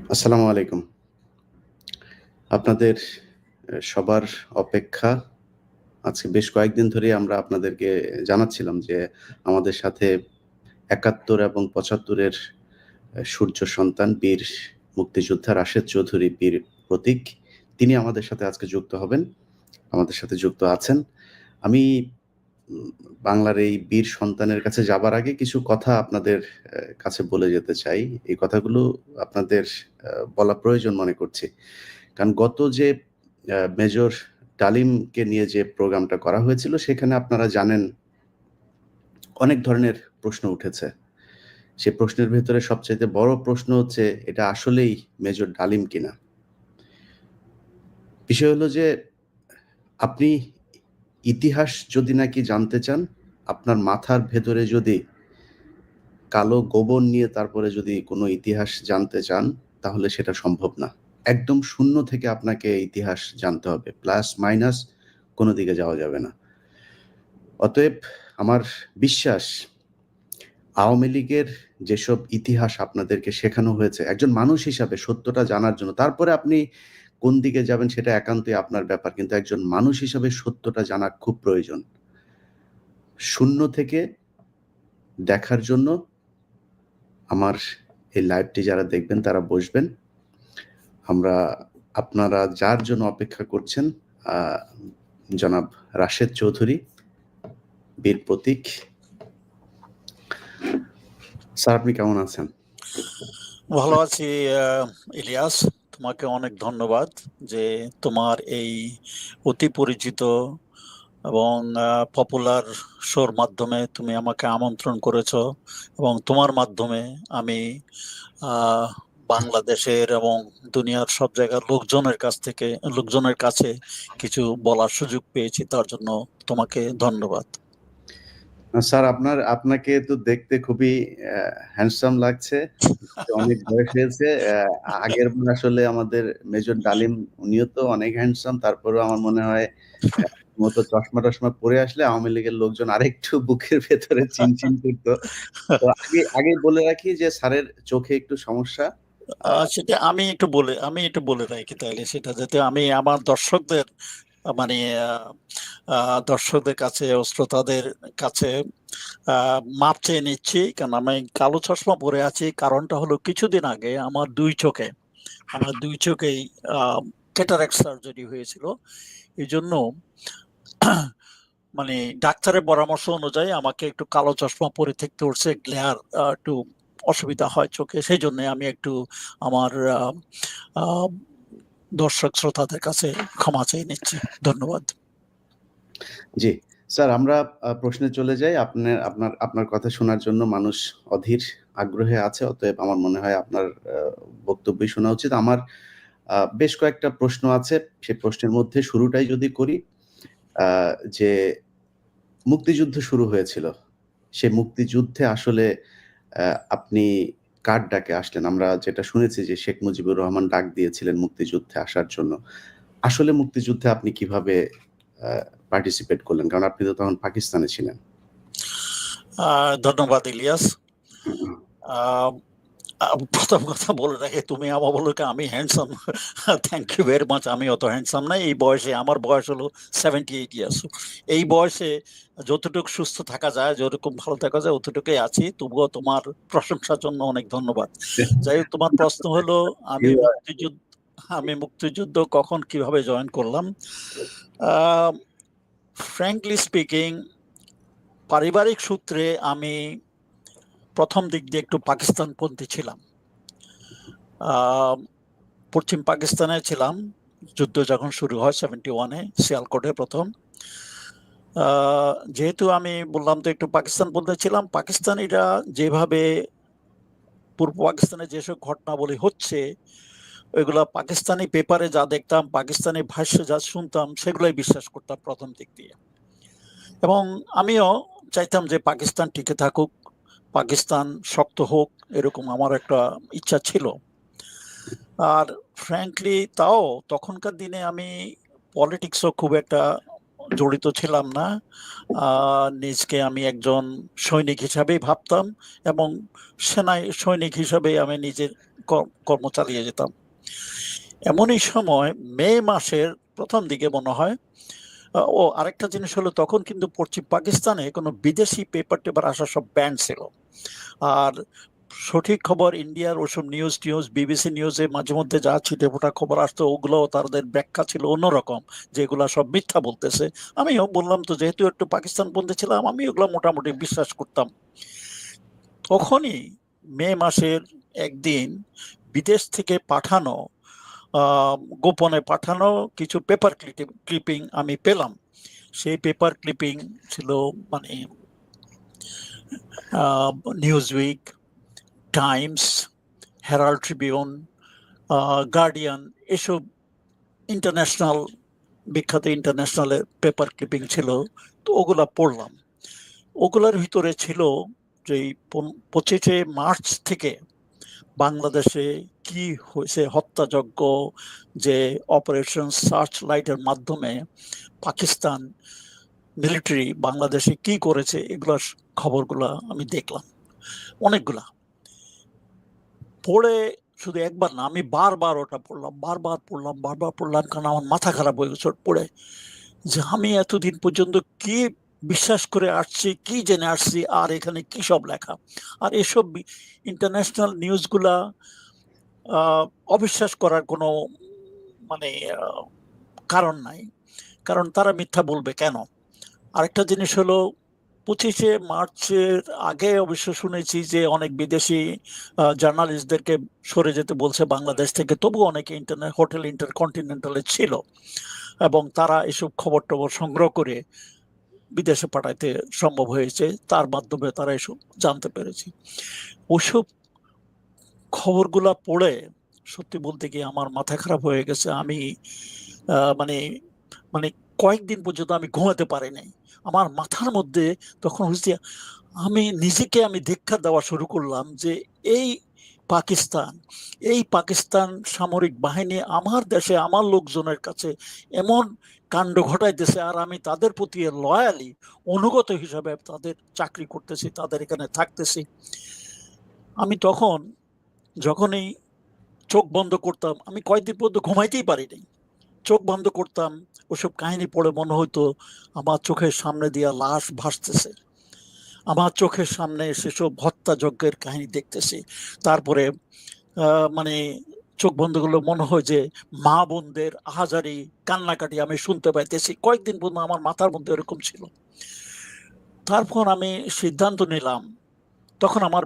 আসসালামু আলাইকুম। আপনাদের সবার অপেক্ষা আজকে বেশ কয়েকদিন ধরেই আমরা আপনাদেরকে জানাচ্ছিলাম যে আমাদের সাথে ৭১ এবং ৭৫ এর সূর্য সন্তান বীর মুক্তিযোদ্ধা রাশেদ চৌধুরী বীর প্রতীক। তিনি আমাদের সাথে আজকে যুক্ত হবেন। আমাদের সাথে যুক্ত আছেন। আমি উম বাংলার এই বীর সন্তানের কাছে যাবার আগে কিছু কথা আপনাদের কাছে বলে যেতে চাই। এই কথাগুলো আপনাদের বলা প্রয়োজন মনে করছি। কারণ গত যে মেজর ডালিমকে নিয়ে যে প্রোগ্রামটা করা হয়েছিল সেখানে আপনারা জানেন অনেক ধরনের প্রশ্ন উঠেছে। সে প্রশ্নের ভেতরে সবচাইতে বড় প্রশ্ন হচ্ছে এটা আসলেই মেজর ডালিম কিনা? বিষয় হলো যে আপনি ইতিহাস যদি নাকি জানতে চান, আপনার মাথার ভেতরে যদি কালো গোবর নিয়ে তারপরে যদি কোনো ইতিহাস জানতে চান, তাহলে সেটা সম্ভব না। একদম শূন্য থেকে আপনাকে ইতিহাস জানতে হবে। প্লাস মাইনাস কোনো দিকে যাওয়া যাবে না। অতএব আমার বিশ্বাস আওয়ামী লীগের যেসব ইতিহাস আপনাদেরকে শেখানো হয়েছে, একজন মানুষ হিসাবে সত্যটা জানার জন্য, তারপরে আপনি কোন দিকে যাবেন সেটা একান্তই আপনার ব্যাপার। কিন্তু একজন মানুষ হিসাবে সত্যটা জানা খুব প্রয়োজন। শূন্য থেকে দেখার জন্য আমার এই লাইভটি যারা দেখবেন তারা বসবেন। আমরা আপনারা যার জন্য অপেক্ষা করছেন আ জনাব রাশেদ চৌধুরী, বীর প্রতীক। স্যার আপনি কেমন আছেন? ভালো আছি ইলিয়াস। তোমাকে অনেক ধন্যবাদ যে তোমার এই অতি পরিচিত এবং পপুলার শোর মাধ্যমে তুমি আমাকে আমন্ত্রণ করেছো এবং তোমার মাধ্যমে আমি বাংলাদেশের এবং দুনিয়ার সব জায়গার লোকজনের কাছে কিছু বলার সুযোগ পেয়েছি, তার জন্য তোমাকে ধন্যবাদ। স্যার আপনাকে তো দেখতে খুবই হ্যান্ডসাম লাগছে। অনেক বয়স হয়েছে। আগের বার আসলে আমাদের মেজর ডালিম উনিও তো অনেক হ্যান্ডসাম। তারপরেও আমার মনে হয় মতো চশমা-টশমা পরে আসলে আওয়ামী লীগের লোকজন আরেকটু বুকের ভেতরে চিনচিন করত। তো আগেই বলে রাখি যে স্যারের চোখে একটু সমস্যা। সেটা আমি একটু বলে রাখি তাইলে, সেটা যাতে আমি আমার দর্শকদের মানে দর্শকদের কাছে ও শ্রোতাদের কাছে মাপ চেয়ে নিচ্ছি। কারণ আমি কালো চশমা পরে আছি। কারণটা হলো কিছুদিন আগে আমার ২ চোখেই আ ক্যাটারাক্ট সার্জারি হয়েছিল। এজন্য মানে ডাক্তারের পরামর্শ অনুযায়ী আমাকে একটু কালো চশমা পরে থাকতে হচ্ছে। গ্লেয়ার একটু অসুবিধা হয় চোখে। সেজন্য আমি একটু আমার আ আ দর্শক শ্রোতাদের কাছে ক্ষমা চেয়ে নিচ্ছি। ধন্যবাদ। জি। স্যার আমরা প্রশ্নে চলে যাই। আপনার কথা শোনার জন্য মানুষ অধীর আগ্রহে আছে। অতএব আমার মনে হয় আপনার বক্তব্যই শোনা উচিত। আমার বেশ কয়েকটা প্রশ্ন আছে। সেই প্রশ্নের মধ্যে শুরুটাই যদি করি আ যে মুক্তিযুদ্ধ শুরু হয়েছিল। সে মুক্তিযুদ্ধে আসলে আ আপনি কার ডাকে আসলেন? আমরা যেটা শুনেছি যে শেখ মুজিবুর রহমান ডাক দিয়েছিলেন মুক্তিযুদ্ধে আসার জন্য। আসলে মুক্তিযুদ্ধে আপনি কিভাবে আ পার্টিসিপেট করলেন? কারণ আপনি তো তখন পাকিস্তানে ছিলেন। ধন্যবাদ ইলিয়াস। আ আ ১ম কথা বলে রাখি, তুমি আমা বলো কি আমি handsome? Thank you very much. আমি অত হ্যান্ডসাম নাই। এই বয়সে আমার বয়স হলো 78 ইয়ার্স। এই বয়সে যতটুকু সুস্থ থাকা যায়, যেরকম ভালো থাকা যায় অতটুকুই আছি। তবুও তোমার প্রশংসার জন্য অনেক ধন্যবাদ। যাই হোক, তোমার প্রশ্ন হলো আমি মুক্তিযুদ্ধ কখন কিভাবে জয়েন করলাম? আ ফ্র্যাঙ্কলি স্পিকিং, পারিবারিক সূত্রে আমি ১ম দিক দিয়ে একটু পাকিস্তানপন্থী ছিলাম। আ পশ্চিম পাকিস্তানে ছিলাম। যুদ্ধ যখন শুরু হয় 71 এ সিয়ালকোটে ১ম। আ যেহেতু আমি বললাম তো একটু পাকিস্তানপন্থী ছিলাম। পাকিস্তানিরা যেভাবে পূর্ব পাকিস্তানে যেসব ঘটনাবলী হচ্ছে, ওইগুলা পাকিস্তানি পেপারে যা দেখতাম, পাকিস্তানি ভাষ্যে যা শুনতাম, সেগুলাই বিশ্বাস করতাম ১ম দিক দিয়ে। এবং আমিও চাইতাম যে পাকিস্তান টিকে থাকুক, পাকিস্তান শক্ত হোক, এরকম আমার একটা ইচ্ছা ছিল। আর ফ্র্যাঙ্কলি তাও তখনকার দিনে আমি পলিটিক্সও খুব একটা জড়িত ছিলাম না। আ নিজকে আমি একজন সৈনিক হিসাবেই ভাবতাম এবং সৈনিক হিসাবেই আমি নিজের কর্ম চালিয়ে যেতাম। এমনই সময় মে মাসের প্রথম দিকে মনে হয়, ও আরেকটা জিনিস হলো তখন কিন্তু পশ্চিম পাকিস্তানে কোনো বিদেশি পেপার-টেপার আসা সব ব্যান ছিল। আর সঠিক খবর ইন্ডিয়ার ওসব নিউজ বিবিসি নিউজে মাঝে মধ্যে যা ছিটেফোঁটা খবর আসতো ওগুলো তাদের ব্যাখ্যা ছিল অন্যরকম, যে এগুলা সব মিথ্যা বলতেছে। আমিও বললাম তো যেহেতু একটু পাকিস্তানপন্থী ছিলাম আমি ওগুলো মোটামুটি বিশ্বাস করতাম। তখনই মে মাসের একদিন বিদেশ থেকে পাঠানো গোপনে পাঠানো কিছু পেপার ক্লিপিং আমি পেলাম। সেই পেপার ক্লিপিং ছিল মানে Newsweek, Times, Herald Tribune, guardian, এসব ইন্টারন্যাশনাল বিখ্যাত ইন্টারন্যাশনালের পেপার ক্লিপিং ছিল। তো ওগুলা পড়লাম। ওগুলার ভিতরে ছিল যে 25শে মার্চ থেকে বাংলাদেশে কি হয়েছে, হত্যাযজ্ঞ, যে অপারেশন সার্চ লাইটের মাধ্যমে পাকিস্তান মিলিটারি বাংলাদেশে কি করেছে, এগুলার খবরগুলা আমি দেখলাম অনেকগুলা। পড়ে শুধু একবার না, আমি বারবার ওটা পড়লাম, বারবার পড়লাম, কারণ আমার মাথা খারাপ হয়ে গেছে ওটা পড়ে, যে আমি এতদিন পর্যন্ত কি বিশ্বাস করে আসছি, কি জেনে আসছি, আর এখানে কি সব লেখা। আর এসব ইন্টারন্যাশনাল নিউজগুলা অবিশ্বাস করার কোনো মানে কারণ নাই, কারণ তারা মিথ্যা বলবে কেন। আরেকটা জিনিস হলো 25শে মার্চের আগে অবশ্য শুনেছি যে অনেক বিদেশি জার্নালিস্টদেরকে সরে যেতে বলছে বাংলাদেশ থেকে, তবু অনেকে হোটেল ইন্টারকন্টিনেন্টালে ছিল এবং তারা এসব খবর টবর সংগ্রহ করে বিদেশে পাঠাইতে সম্ভব হয়েছে, তার মাধ্যমে তারা এসব জানতে পেরেছি। ওসব খবরগুলা পড়ে সত্যি বলতে কি আমার মাথা খারাপ হয়ে গেছে। আমি মানে মানে কয়েকদিন পর্যন্ত আমি ঘুমাতে পারি নাই। আমার মাথার মধ্যে তখন হচ্ছে আমি নিজেকে দীক্ষা দেওয়া শুরু করলাম যে এই পাকিস্তান সামরিক বাহিনী আমার দেশে আমার লোকজনের কাছে এমন কাণ্ড ঘটাইতেছে, আর আমি তাদের প্রতি লয়ালি অনুগত হিসাবে তাদের চাকরি করতেছি, তাদের এখানে থাকতেছি। আমি তখন যখনই চোখ বন্ধ করতাম, আমি কয়েকদিন পর্যন্ত ঘুমাইতেই পারি নাই। চোখ বন্ধ করতাম, ওসব কাহিনী পড়ে মনে হতো আমার চোখের সামনে দিয়া লাশ ভাসতেছে, আমার চোখের সামনে সেসব হত্যাযজ্ঞের কাহিনী দেখতেছি। তারপরে মানে চোখ বন্ধ করলে মনে হয় যে মা বোনদের আহাজারি কান্নাকাটি আমি শুনতে পাইতেছি। কয়েকদিন পর্যন্ত আমার মাথার মধ্যে এরকম ছিল। তারপর আমি সিদ্ধান্ত নিলাম, তখন আমার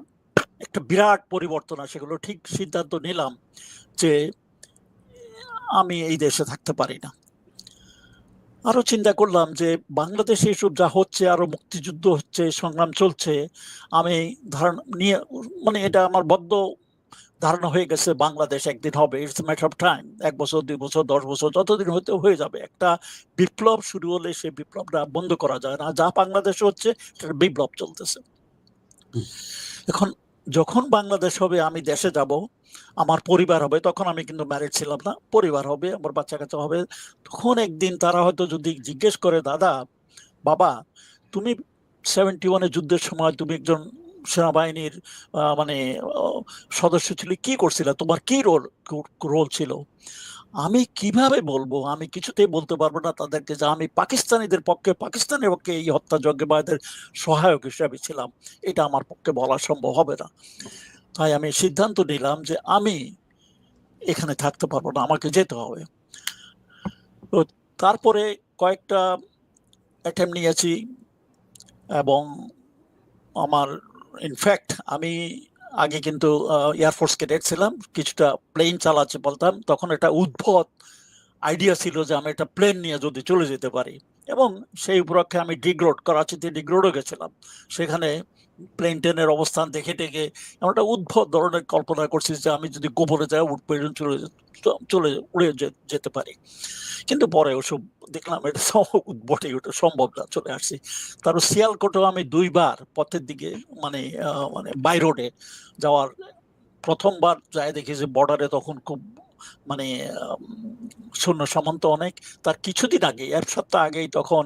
একটা বিরাট পরিবর্তন আসে গেল। ঠিক সিদ্ধান্ত নিলাম যে আমি এই দেশে থাকতে পারি না। আরো চিন্তা করলাম যে বাংলাদেশে এসব যা হচ্ছে, আরো মুক্তিযুদ্ধ হচ্ছে, সংগ্রাম চলছে, আমি ধারণা নিয়ে এটা আমার বদ্ধ ধারণা হয়ে গেছে বাংলাদেশ একদিন হবে, ইটস ম্যাটার অফ টাইম। 1 বছর 2 বছর 10 বছর যতদিন হতে হয়ে যাবে। একটা বিপ্লব শুরু হলে সেই বিপ্লবটা বন্ধ করা যায় না। যা বাংলাদেশে হচ্ছে সেটা বিপ্লব চলতেছে। এখন যখন বাংলাদেশ হবে আমি দেশে যাব, আমার পরিবার হবে, তখন আমি কিন্তু ম্যারিড ছিলাম না, পরিবার হবে, আমার বাচ্চা কাচ্চা হবে। তখন একদিন তারা হয়তো যদি জিজ্ঞেস করে, দাদা বাবা তুমি 71-এ যুদ্ধের সময় তুমি একজন সেনাবাহিনীর সদস্য ছিল, কি করছিলে, তোমার কি রোল ছিল, আমি কিভাবে বলবো? আমি কিছুতেই বলতে পারবো না তাদেরকে যে আমি পাকিস্তানিদের পক্ষে, পাকিস্তানের পক্ষে এই হত্যাযজ্ঞে বা এদের সহায়ক হিসাবে ছিলাম। এটা আমার পক্ষে বলা সম্ভব হবে না। তাই আমি সিদ্ধান্ত নিলাম যে আমি এখানে থাকতে পারবো না, আমাকে যেতে হবে। তো তারপরে কয়েকটা অ্যাটেম্প নিয়েছি এবং আমার ইনফ্যাক্ট আমি আগে কিন্তু এয়ারফোর্স ক্যাডেট ছিলাম, কিছুটা প্লেন চালাতে বলতাম। তখন একটা উদ্ভট আইডিয়া ছিল যে আমি একটা প্লেন নিয়ে যদি চলে যেতে পারি, এবং সেই উপলক্ষে আমি করাচিতে ডিগ্রোডও গেছিলাম। সেখানে প্লেন টেনের অবস্থান দেখে টেকে এমন একটা উদ্ভট ধরনের কল্পনা করছি যে আমি যদি গোপনে যাই চলে উড়ে যেতে পারি। কিন্তু পরে ওসব দেখলাম এটা উদ্ভটে, ওটা সম্ভব না, চলে আসছি। তারপর সিয়ালকোটেও আমি 2 বার পথের দিকে বাই রোডে যাওয়ার, প্রথমবার যাই দেখি যে বর্ডারে তখন খুব সৈন্য সামন্ত অনেক। তার কিছুদিন আগে, 1 সপ্তাহ আগেই তখন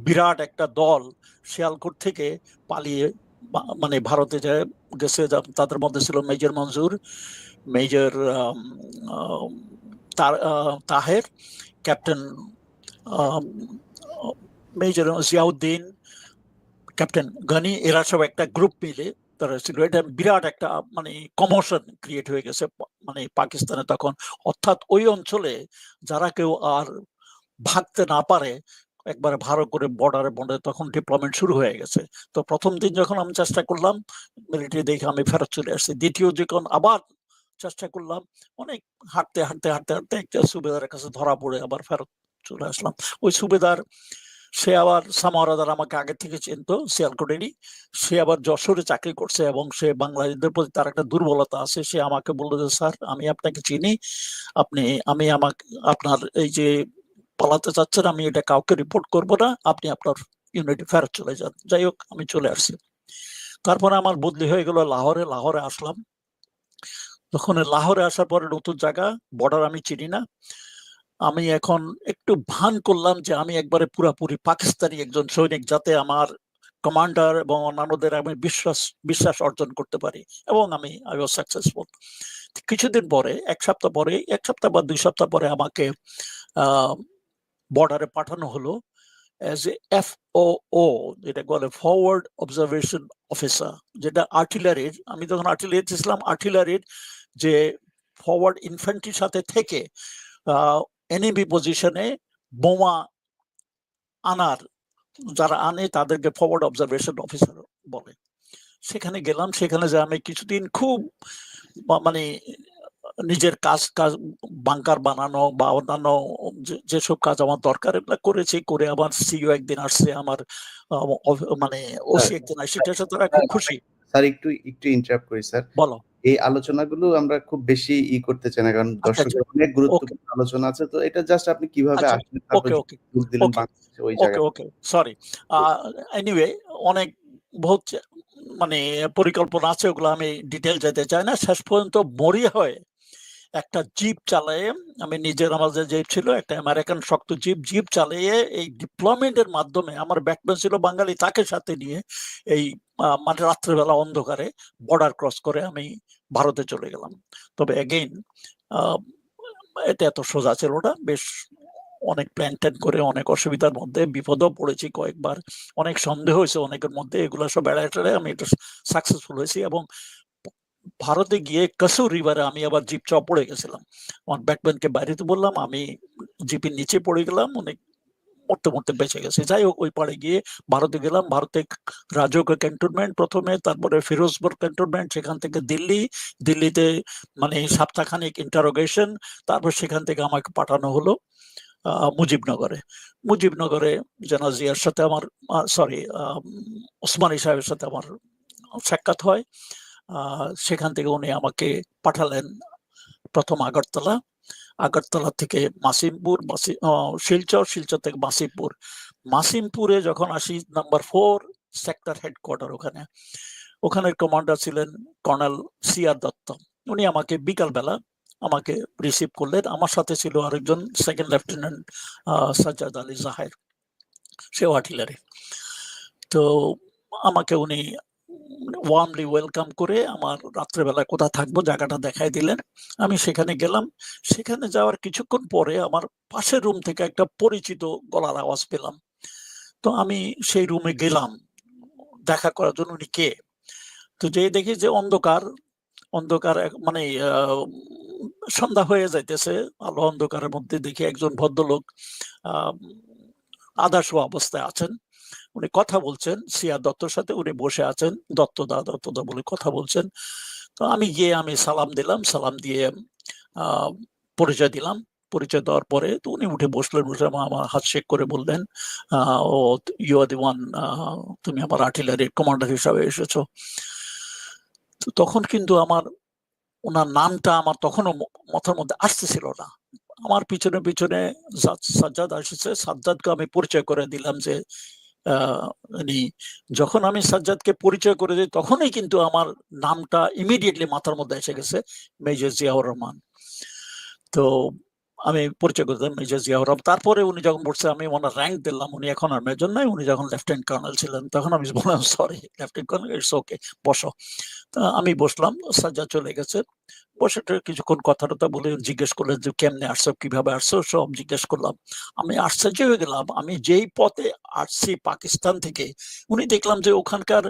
বিরাট একটা দল শিয়ালকোট থেকে পালিয়ে ভারতে যায় গেছে, তাদের মধ্যে ছিল major Manzoor, major Taher, captain major Ziauddin, captain Gani, এরা সব একটা গ্রুপ মিলে তারা ছিল। এটা বিরাট একটা মানে কমোশন ক্রিয়েট হয়ে গেছে মানে পাকিস্তানে তখন। অর্থাৎ ওই অঞ্চলে যারা কেউ আর ভাগতে না পারে একবারে ভালো করে বর্ডারে বর্ডারে তখন ডিপ্লয়মেন্ট শুরু হয়ে গেছে। তো প্রথম দিন যখন আমি চেষ্টা করলাম মিলিটারি দেখে আমি ফেরত চলে আসছি। দ্বিতীয় যখন আবার চেষ্টা করলাম, অনেক হাঁটতে হাঁটতে হাঁটতে হাঁটতে একটা সুবেদারের কাছে ধরা পড়ে আবার ফেরত চলে আসলাম। ওই সুবেদার সে আবার সামারাদার আমাকে আগে থেকে চিনতো, সিয়ালকোটেরই। সে আবার যশোরে চাকরি করছে এবং সে বাংলাদেশদের প্রতি তার একটা দুর্বলতা আছে। সে আমাকে বললো যে স্যার আমি আপনাকে চিনি, আমি আমাকে আপনার এই যে পালাতে চাচ্ছেন আমি এটা কাউকে রিপোর্ট করব না, আপনি আপনার ইউনিটে ফেরত চলে যান। যাই হোক আমি চলে আসছি। তারপরে আমার বদলি হয়ে গেল লাহোরে। লাহোরে আসলাম। যখন লাহোরে আসার পরে নতুন জায়গা, বর্ডার আমি চিনি না। আমি এখন একটু ভান করলাম যে আমি একবারে পুরাপুরি পাকিস্তানি একজন সৈনিক, যাতে আমার কমান্ডার এবং অন্যান্যদের আমি বিশ্বাস অর্জন করতে পারি, এবং আমি আই ওয়াজ সাকসেসফুল। কিছুদিন পরে, এক সপ্তাহ বা 2 সপ্তাহ পরে আমাকে বর্ডারে পাঠানো হলো অ্যাজ এ FOO, যেটা বলে ফরওয়ার্ড অবজারভেশন অফিসার, যেটা আর্টিলারির। আমি তখন আর্টিলারিতে ছিলাম। আর্টিলারির যে ফরওয়ার্ড ইনফ্যান্ট্রির সাথে থেকে এনিমি পজিশনে বোমা আনার, যারা আনে তাদেরকে ফরওয়ার্ড অবজারভেশন অফিসার বলে। সেখানে গেলাম। সেখানে যে আমি কিছুদিন খুব মানে নিজের কাজ বাংকার বানানো বা অন্যান্য যেসব কাজ আমার দরকার এগুলো করেছি। করে আবার সিইও একদিন আসছে, আমার মানে ওসি একদিন আসছে, সেটার সাথে তারা খুব খুশি। স্যার একটু ইন্টারাপ্ট করি স্যার। বলো। এই আলোচনাগুলো আমরা খুব বেশি করতে চাই না, কারণ দর্শকের অনেক গুরুত্বপূর্ণ আলোচনা আছে। তো এটা জাস্ট আপনি কিভাবে আসলেন, তারপর যোগ দিলেন বাংলাদেশে ওই জায়গায়। ওকে সরি। এনিওয়ে, অনেক বহুত মানে পরিকল্পনা আছে, ওগুলো আমি ডিটেল যেতে চাই না। শেষ পর্যন্ত মরিয়া হয়ে একটা জিপ চালিয়ে, আমি নিজের, আমাদের জিপ ছিল একটা আমেরিকান শক্ত জিপ চালিয়ে এই ডিপ্লয়মেন্টের মাধ্যমে, আমার ব্যাকম্যান ছিল বাঙালি, তাকে সাথে নিয়ে এই মানে রাত্রেবেলা অন্ধকারে বর্ডার ক্রস করে আমি ভারতে চলে গেলাম। তবে এগেইন এটা এত সোজা ছিল না। বেশ অনেক প্ল্যান ট্যান করে, অনেক অসুবিধার মধ্যে, বিপদও পড়েছি কয়েকবার, অনেক সন্দেহ হয়েছে অনেকের মধ্যে। এগুলো সব এড়ায় আমি এটা সাকসেসফুল হয়েছি। এবং ভারতে গিয়ে কাসুর রিভারে আমি আবার জিপ পড়ে গেছিলাম। আমার ব্যাকম্যানকে বাইরেতে বললাম, আমি জিপের নিচে পড়ে গেলাম, অনেক মরতে বেঁচে গেছে। যাই হোক, ওই পাড়ে গিয়ে ভারতে গেলাম। ভারতে রাজৌকে ক্যান্টনমেন্ট প্রথমে, তারপরে ফিরোজপুর ক্যান্টনমেন্ট, সেখান থেকে দিল্লিতে মানে সপ্তাহখানিক ইন্টারোগেশন। তারপর সেখান থেকে আমাকে পাঠানো হলো মুজিবনগরে জেনারেল জিয়ার সাথে আমার, সরি, ওসমানী সাহেবের সাথে আমার সাক্ষাৎ হয়। সেখান থেকে উনি আমাকে পাঠালেন প্রথম আগরতলা থেকে মাসিমপুর, শিলচর থেকে মাসিমপুরে যখন আসি, নাম্বার 4 সেক্টর হেডকোয়ার্টার, ওখানের কমান্ডার ছিলেন কর্নেল সিআর দত্ত। উনি আমাকে বিকালবেলা আমাকে রিসিভ করলেন। আমার সাথে ছিল আরেকজন সেকেন্ড লেফটেন্যান্ট সাজ্জাদ আলী জাহের, সেও আর্টিলারি। তো আমাকে উনি ওয়ার্মলি ওয়েলকাম করে আমার রাত্রেবেলা কোথা থাকবো জায়গাটা দেখাই দিলেন। আমি সেখানে গেলাম। সেখানে যাওয়ার কিছুক্ষণ পরে আমার পাশের রুম থেকে একটা পরিচিত গলার আওয়াজ পেলাম। তো আমি সেই রুমে গেলাম দেখা করার জন্য। উনি কে? তো যেই দেখি যে অন্ধকার মানে সন্ধ্যা হয়ে যাইতেছে, আলো অন্ধকারের মধ্যে দেখি একজন ভদ্রলোক আদাস অবস্থায় আছেন। উনি কথা বলছেন সিআর দত্তর সাথে। উনি বসে আছেন, দত্তদা বলে কথা বলছেন। তো আমি গিয়ে সালাম দিলাম। সালাম দিয়ে পরিচয় দিলাম। পরিচয় দেওয়ার পরে তো উনি উঠে বসলেন। আমার হাত শেক করে বললেন, ও ইউ আর দি ওয়ান, তুমি আমার আর্টিলারির কমান্ডার হিসাবে এসেছো। তো তখন কিন্তু আমার ওনার নামটা আমার তখনও মাথার মধ্যে আসতেছিল না। আমার পিছনে সাজ্জাদ আসছে। সাজ্জাদকে আমি পরিচয় করে দিলাম যে যখন আমি সাজ্জাদকে পরিচয় করে দিই তখনই কিন্তু আমার নামটা ইমিডিয়েটলি মাথার মধ্যে এসে গেছে, মেজর জিয়াউর রহমান। তো আমি পরিচয় করে দিলাম মেজর জিয়াউর রহমান। তারপরে উনি যখন বলছে আমি ওনার র্যাঙ্ক দিলাম, উনি এখন আর মেজর নাই, উনি যখন লেফটেন্যান্ট কর্নেল ছিলেন, তখন আমি বললাম sorry lieutenant colonel, it's okay, বসো। তা আমি বসলাম, সাজ্জাদ চলে গেছে। বসে কিছুক্ষণ কথা টথা বলে জিজ্ঞেস করলেন যে কেমনে আসছো, কিভাবে আসছো, সব জিজ্ঞেস করলাম। আমি আশ্চর্য হয়ে গেলাম, আমি যেই পথে আসছি পাকিস্তান থেকে, উনি দেখলাম যে ওখানকার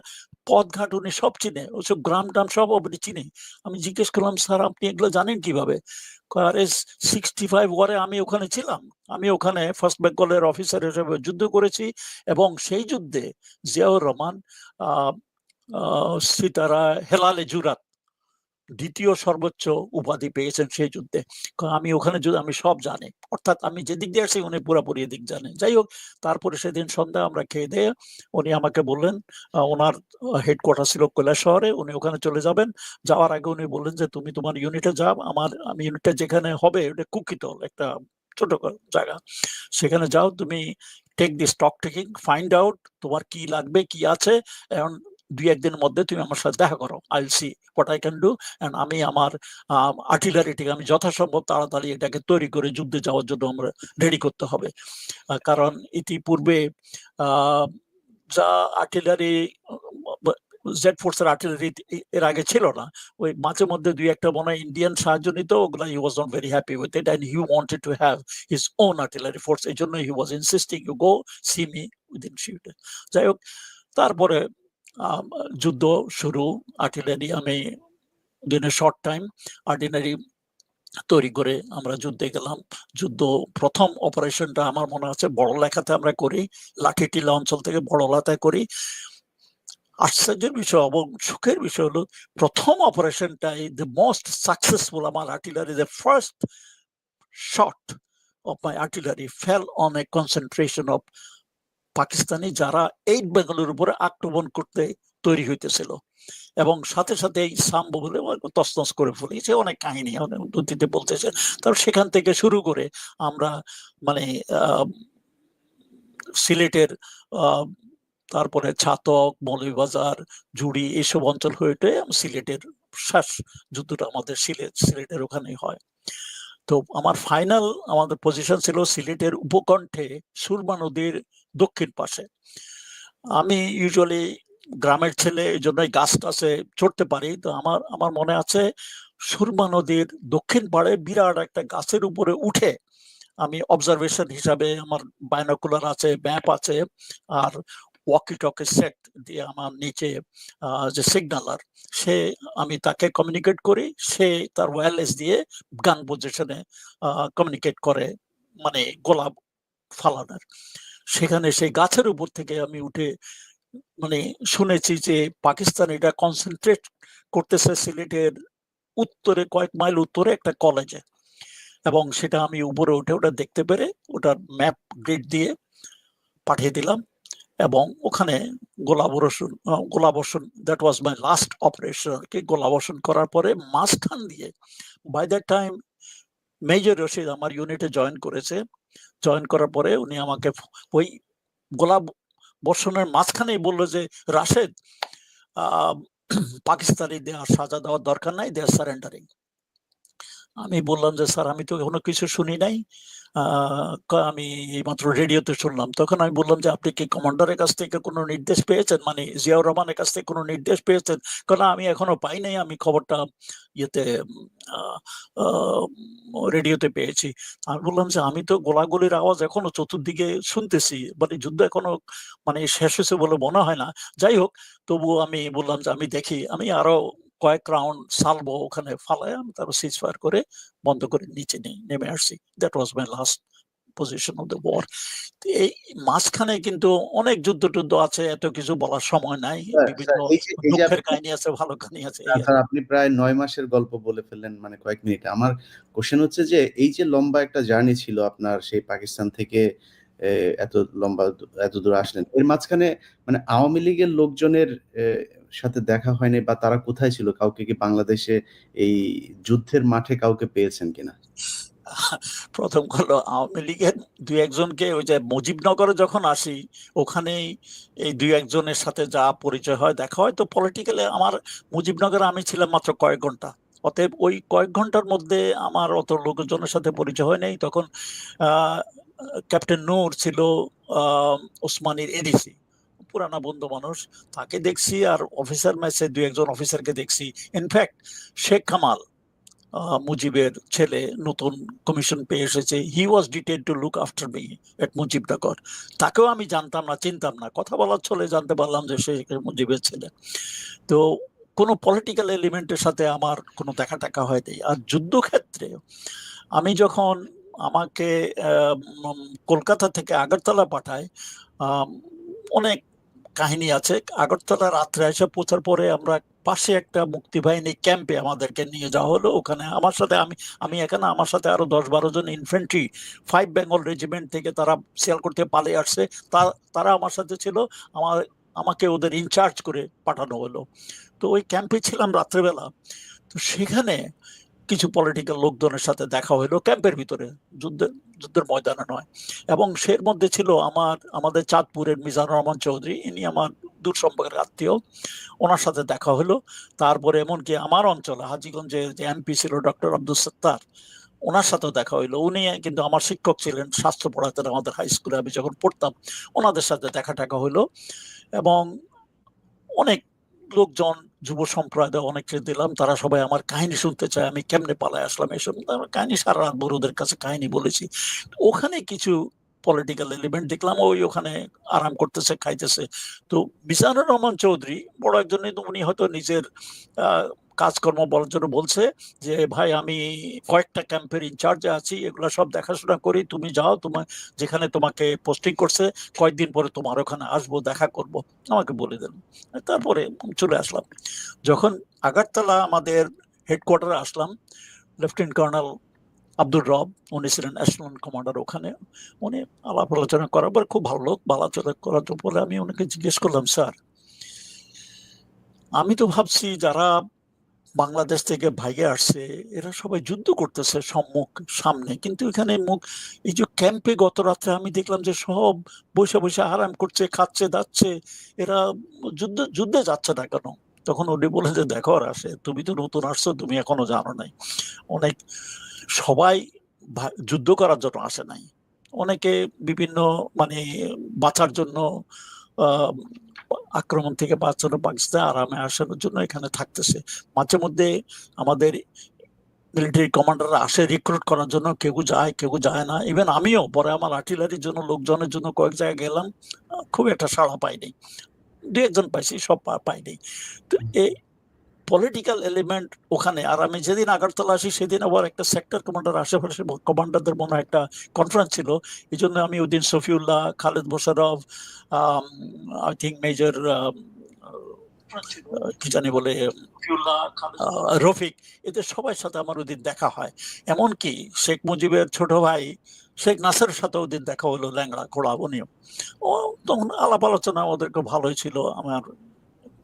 পথঘাট উনি সব চিনে, ওসব গ্রাম টাম সব উনি চিনে। আমি জিজ্ঞেস করলাম স্যার আপনি এগুলো জানেন কিভাবে? আরে 65 ওয়ারে আমি ওখানে ছিলাম, আমি ওখানে ফার্স্ট বেঙ্গলের অফিসার হিসেবে যুদ্ধ করেছি, এবং সেই যুদ্ধে জিয়াউর রহমান সিতারা হেলালে জুরাত দ্বিতীয় সর্বোচ্চ উপাধি পেয়েছেন সেই যুদ্ধে। আমি ওখানে আমি সব জানি, অর্থাৎ আমি যেদিক দিয়ে আসি উনি পুরোপুরি এদিক জানে। যাই হোক, তারপরে সেদিন সন্ধ্যা আমরা খেয়ে দিয়ে উনি আমাকে বললেন, ওনার হেডকোয়ার্টার ছিল কৈলাস শহরে, উনি ওখানে চলে যাবেন। যাওয়ার আগে উনি বললেন যে তুমি তোমার ইউনিটে যাও, আমি ইউনিটটা যেখানে হবে ওটা কুকিতল, একটা ছোট জায়গা, সেখানে যাও, তুমি take the stock taking, find out তোমার কি লাগবে কি আছে, এবং 2-1 দিনের মধ্যে তুমি আমার সাথে দেখা করো, I will see what I can do. And আমি আমার আর্টিলারিটিকে আমি যথাসম্ভব তাড়াতাড়ি এটাকে তৈরি করে যুদ্ধে যাওয়ার জন্য আমরা রেডি করতে হবে। কারণ ইতিপূর্বে যা আর্টিলারি, জেড ফোর্সের আর্টিলারি এর আগে ছিল না, ওই মাঝে মধ্যে 2-1টা মনে হয় ইন্ডিয়ান সাহায্য নিত, ওগুলা he was not very happy with it, and he wanted to have his own artillery force. এই জন্য he was insisting you go see me within shift. যাই হোক, তারপরে যুদ্ধ শুরু, আর্টিলারি আমি দিনে শর্ট টাইম আর্টিলারি তৈরি করে আমরা যুদ্ধে গেলাম। যুদ্ধ প্রথম অপারেশনটা আমার মনে আছে বড় লেখাতে আমরা করি, লাঠিটিলা অঞ্চল থেকে বড় লাথায় করি। আশ্চর্যের বিষয় এবং সুখের বিষয় হলো প্রথম অপারেশনটাই দ্য মোস্ট সাকসেসফুল। আমার artillery, the first shot of my artillery fail on a concentration of Pakistani, যারা 8 বেঙ্গলের উপরে আক্রমণ করতে তৈরি হইতেছিল, এবং সাথে সাথে এই সাম্বো বলে তছনছ করে ফেলেছে। অনেক কাহিনী অনেক অতীতে বলতেছে। তারপর সেখান থেকে শুরু করে আমরা মানে সিলেটের তারপরে ছাতক, মৌলভীবাজার, জুড়ি এইসব অঞ্চল হয়ে সিলেটের শেষ যুদ্ধটা আমাদের সিলেটের ওখানেই হয়। তো আমার ফাইনাল আমাদের পজিশন ছিল সিলেটের উপকণ্ঠে সুরমা নদীর দক্ষিণ পাশে। আমি ইউজুয়ালি গ্রামের ছেলে, এই জন্যই গাছ টাছে চড়তে পারি। তো আমার মনে আছে সুরমা নদীর দক্ষিণ পাড়ে বিরাট একটা গাছের উপরে উঠে আমি অবজারভেশন হিসাবে, আমার বাইনোকুলার আছে, ম্যাপ আছে, আর ওয়াকি টকি সেট দিয়ে আমার নিচে যে সিগনালার, সে আমি তাকে কমিউনিকেট করি, সে তার ওয়্যারলেস দিয়ে গান পজিশনে কমিউনিকেট করে, মানে গোলাপ ফালানোর। সেখানে সেই গাছের উপর থেকে আমি উঠে মানে শুনেছি যে পাকিস্তান এটা কনসেন্ট্রেট করতেছে সিলেটের উত্তরে, কয়েক মাইল উত্তরে একটা কলেজে, এবং সেটা আমি উপরে উঠে ওটা দেখতে পেরে ওটার ম্যাপ গ্রিড দিয়ে পাঠিয়ে দিলাম, এবং ওখানে গোলাবর্ষণ, that was my last operation আর কি। গোলাবর্ষণ করার পরে মাঝখান দিয়ে, by that time major Rashid আমার ইউনিটে জয়েন করেছে। জয়েন করার পরে উনি আমাকে ওই গোলাপ বর্ষণের মাঝখানেই বললো যে রাশেদ, পাকিস্তানি দেওয়ার সাজা দেওয়ার দরকার নাই, দে আর সারেন্ডারিং। আমি বললাম যে স্যার আমি তো কোনো কিছু শুনি নাই, আমি এইমাত্র রেডিওতে শুনলাম। তখন আমি বললাম যে আপনি কি কমান্ডারের কাছ থেকে কোনো নির্দেশ পেয়েছেন, মানে জিয়াউর রহমানের কাছ থেকে কোনো নির্দেশ পেয়েছেন? কারণ আমি এখনো পাই নাই, আমি খবরটা ইয়েতে রেডিওতে পেয়েছি। আমি বললাম যে আমি তো গোলাগুলির আওয়াজ এখনো চতুর্দিকে শুনতেছি, মানে যুদ্ধ এখনো মানে শেষ হয়েছে বলে মনে হয় না। যাই হোক, তবুও আমি বললাম যে আমি দেখি, আমি আরো কয়েক রাউন্ড সালবো ওখানে ফালায়, আমি তারপর সিজ ফায়ার করে বন্ধ করে নিচে নেমে আসছি। That was my last position of the war. এই মাঝখানে কিন্তু অনেক যুদ্ধ টুদ্ধ আছে, এত কিছু বলার সময় নাই। বিভিন্ন দুঃখের কাহিনী আছে, ভালো কাহিনী আছে। আপনি প্রায় 9 মাসের গল্প বলে ফেললেন মানে কয়েক মিনিটে। আমার কোশ্চেন হচ্ছে যে এই যে লম্বা একটা জার্নি ছিল আপনার, সেই পাকিস্তান থেকে এত লম্বা এত দূর আসলেন, এর মাঝখানে মানে আওয়ামী লীগের লোকজনের সাথে দেখা হয়নি, বা তারা কোথায় ছিল? কাউকে কি বাংলাদেশে এই যুদ্ধের মাঠে কাউকে পেয়েছেন কিনা? প্রথম হলো আওয়ামী লীগের 2-1 জনকে, ওই যে মুজিবনগরে যখন আসি ওখানেই এই 2-1 জনের সাথে যা পরিচয় হয়, দেখা হয়। তো পলিটিক্যালি আমার মুজিবনগরে আমি ছিলাম মাত্র কয়েক ঘন্টা, অতএব ওই কয়েক ঘন্টার মধ্যে আমার অত লোকজনের সাথে পরিচয় হয় নাই। তখন ক্যাপ্টেন নূর ছিল ওসমানীর এডিসি, পুরানা বন্ধু মানুষ, তাকে দেখছি, আর অফিসার ম্যাচে দুই একজন অফিসারকে দেখছি। ইনফ্যাক্ট শেখ কামাল, মুজিবের ছেলে, নতুন কমিশন পেয়ে এসেছে, হি ওয়াজ ডিটেড to look after me at Mujibnagar. তাকেও আমি জানতাম না, চিনতাম না, কথা বলার ছলে জানতে পারলাম যে সে মুজিবের ছেলে। তো কোনো পলিটিক্যাল এলিমেন্টের সাথে আমার কোনো দেখা টাকা হয়নি। আর যুদ্ধক্ষেত্রে আমি যখন আমাকে কলকাতা থেকে আগরতলা পাঠায়, অনেক কাহিনী আছে। আগরতলা রাত্রে এসে পৌঁছার পরে আমরা পাশে একটা মুক্তিবাহিনী ক্যাম্পে আমাদেরকে নিয়ে যাওয়া হলো। ওখানে আমার সাথে আমি এখানে আমার সাথে আরো 10-12 জন ইনফ্যান্ট্রি 5 বেঙ্গল রেজিমেন্ট থেকে, তারা সিয়ালকোট থেকে পালিয়ে আসছে, তারা আমার সাথে ছিল। আমাকে ওদের ইনচার্জ করে পাঠানো হলো। তো ওই ক্যাম্পে ছিলাম রাত্রেবেলা। তো সেখানে কিছু পলিটিক্যাল লোকজনের সাথে দেখা হলো ক্যাম্পের ভিতরে, যুদ্ধের ময়দানে নয়। এবং সের মধ্যে ছিল আমাদের চাঁদপুরের মিজানুর রহমান চৌধুরী, ইনি আমার দূর সম্পর্কের আত্মীয়, ওনার সাথে দেখা হলো। তারপরে এমনকি আমার অঞ্চলে হাজীগঞ্জে যে এমপি ছিল ডক্টর আব্দুল সত্তার, ওনার সাথেও দেখা হইলো। উনি কিন্তু আমার শিক্ষক ছিলেন, শাস্ত্র পড়াতেন আমাদের হাই স্কুলে আমি যখন পড়তাম। ওনাদের সাথে দেখা টাকা হইলো। এবং অনেক লোকজন, যুব সম্প্রদায় অনেককে দিলাম, তারা সবাই আমার কাহিনী শুনতে চায়, আমি কেমনে পালায় আসলাম এসব আমার কাহিনী। সারা রাত বড়দের কাছে কাহিনী বলেছি। ওখানে কিছু পলিটিক্যাল এলিমেন্ট দেখলাম, ওই ওখানে আরাম করতেছে, খাইতেছে। তো মিজানুর রহমান চৌধুরী বড় একজন, উনি হয়তো নিজের কাজকর্ম বলার জন্য বলছে যে ভাই আমি কয়েকটা ক্যাম্পের ইনচার্জে আছি, এগুলো সব দেখাশোনা করি, তুমি যাও, তোমার যেখানে তোমাকে পোস্টিং করছে কয়েকদিন পরে তোমার ওখানে আসবো, দেখা করব, আমাকে বলে দেন। তারপরে চলে আসলাম। যখন আগরতলা আমাদের হেডকোয়ার্টারে আসলাম, লেফটেন্যান্ট কর্নেল আব্দুর রব, উনি ছিলেন ন্যাশনাল কমান্ডার ওখানে। উনি আলাপ আলোচনা করার পর, খুব ভালো লোক, আলোচনা করার পরে আমি ওনাকে জিজ্ঞেস করলাম, স্যার আমি তো ভাবছি যারা বাংলাদেশ থেকে ভাইগে আসছে এরা সবাই যুদ্ধ করতেছে সামনে, কিন্তু এখানে এই যে ক্যাম্পে গত রাত্রে আমি দেখলাম যে সব বসে বসে আরাম করছে, খাচ্ছে দাচ্ছে, এরা যুদ্ধে যাচ্ছে না কেন? তখন উনি বলে যে দেখো আসে, তুমি তো নতুন আসছো, তুমি এখনো জানো নাই, অনেক সবাই যুদ্ধ করার জন্য আসে নাই, অনেকে বিভিন্ন মানে বাঁচার জন্য, আক্রমণ থেকে বাঁচানো, পাকিস্তান আরামে আসার জন্য এখানে থাকতেছে। মাঝে মধ্যে আমাদের মিলিটারি কমান্ডাররা আসে রিক্রুট করার জন্য, কেউ যায় কেউ যায় না। ইভেন আমিও পরে আমার আর্টিলারির জন্য লোকজনের জন্য কয়েক জায়গায় গেলাম, খুব একটা সাড়া পাইনি, দু একজন পাইছি, সব পাইনি। তো এই পলিটিক্যাল এলিমেন্ট ওখানে। আর আমি যেদিন আগরতলা আসি সেদিন আবার একটা সেক্টর কমান্ডার, আশেপাশে কমান্ডারদের মনে একটা কনফারেন্স ছিল, এই জন্য আমি ওই দিন Shafiullah, Khaled Mosharraf, I think major কি জানি বলে রফিক, এদের সবার সাথে আমার ওদিন দেখা হয়। এমনকি শেখ মুজিবের ছোট ভাই শেখ নাসেরের সাথে ওদিন দেখা হলো, ল্যাংড়া ঘোড়া উনিও। ও তখন আলাপ আলোচনা ওদেরকে ভালোই ছিল। আমার